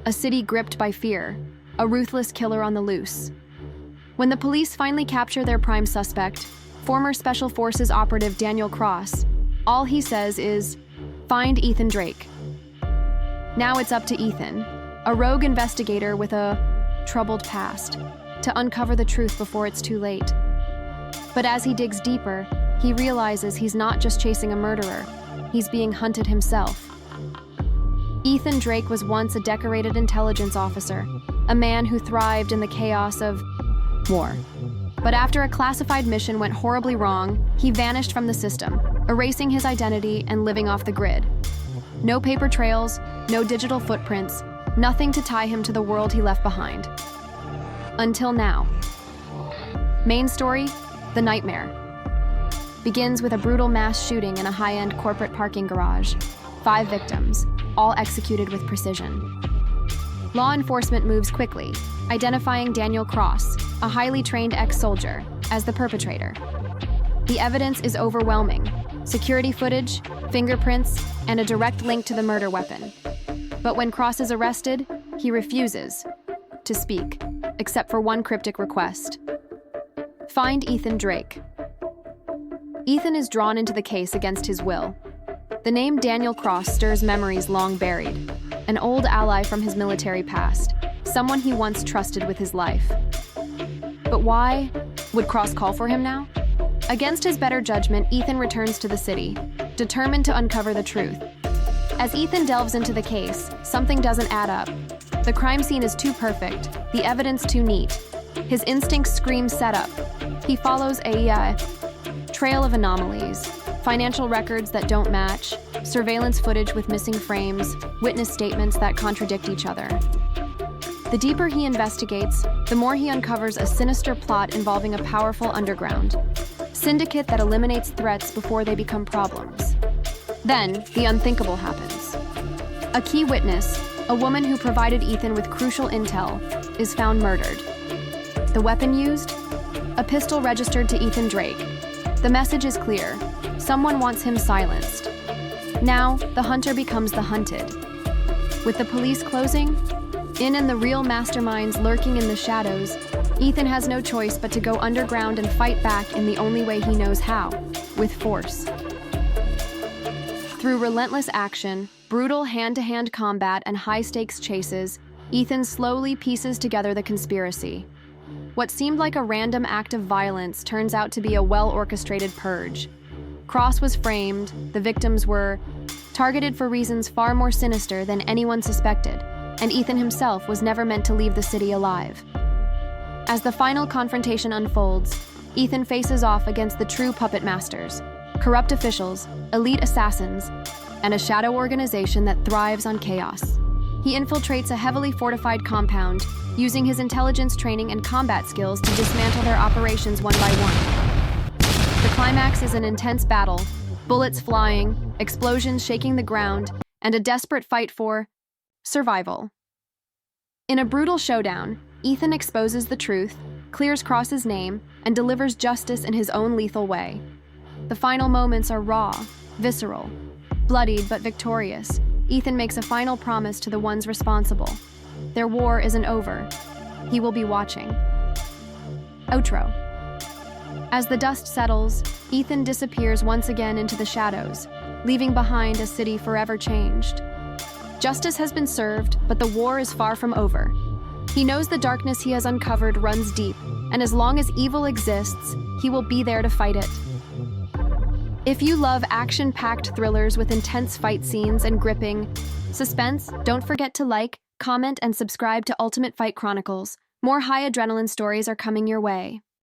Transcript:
a city gripped by fear, a ruthless killer on the loose. When the police finally capture their prime suspect, former Special Forces operative Daniel Cross, all he says is, "Find Ethan Drake." Now it's up to Ethan, a rogue investigator with a troubled past, to uncover the truth before it's too late. But as he digs deeper, he realizes he's not just chasing a murderer, he's being hunted himself. Ethan Drake was once a decorated intelligence officer, a man who thrived in the chaos of war. But after a classified mission went horribly wrong, he vanished from the system, erasing his identity and living off the grid. No paper trails, no digital footprints, nothing to tie him to the world he left behind. Until now. Main story, The Nightmare. Begins with a brutal mass shooting in a high-end corporate parking garage. 5 victims, all executed with precision. Law enforcement moves quickly, identifying Daniel Cross, a highly trained ex-soldier, as the perpetrator. The evidence is overwhelming: security footage, fingerprints, and a direct link to the murder weapon. But when Cross is arrested, he refuses to speak, except for one cryptic request: find Ethan Drake. Ethan is drawn into the case against his will. The name Daniel Cross stirs memories long buried, an old ally from his military past, someone he once trusted with his life. But why would Cross call for him now? Against his better judgment, Ethan returns to the city, determined to uncover the truth. As Ethan delves into the case, something doesn't add up. The crime scene is too perfect, the evidence too neat. His instincts scream setup. He follows a trail of anomalies, financial records that don't match, surveillance footage with missing frames, witness statements that contradict each other. The deeper he investigates, the more he uncovers a sinister plot involving a powerful underground syndicate that eliminates threats before they become problems. Then, the unthinkable happens. A key witness, a woman who provided Ethan with crucial intel, is found murdered. The weapon used? A pistol registered to Ethan Drake. The message is clear: someone wants him silenced. Now, the hunter becomes the hunted. With the police closing in and the real masterminds lurking in the shadows, Ethan has no choice but to go underground and fight back in the only way he knows how: with force. Through relentless action, brutal hand-to-hand combat, and high-stakes chases, Ethan slowly pieces together the conspiracy. What seemed like a random act of violence turns out to be a well-orchestrated purge. Cross was framed, the victims were targeted for reasons far more sinister than anyone suspected, and Ethan himself was never meant to leave the city alive. As the final confrontation unfolds, Ethan faces off against the true puppet masters, corrupt officials, elite assassins, and a shadow organization that thrives on chaos. He infiltrates a heavily fortified compound, using his intelligence training and combat skills to dismantle their operations one by one. The climax is an intense battle, bullets flying, explosions shaking the ground, and a desperate fight for survival. In a brutal showdown, Ethan exposes the truth, clears Cross's name, and delivers justice in his own lethal way. The final moments are raw, visceral, bloodied but victorious. Ethan makes a final promise to the ones responsible. Their war isn't over. He will be watching. Outro. As the dust settles, Ethan disappears once again into the shadows, leaving behind a city forever changed. Justice has been served, but the war is far from over. He knows the darkness he has uncovered runs deep, and as long as evil exists, he will be there to fight it. If you love action-packed thrillers with intense fight scenes and gripping suspense, don't forget to like, comment, and subscribe to Ultimate Fight Chronicles. More high adrenaline stories are coming your way.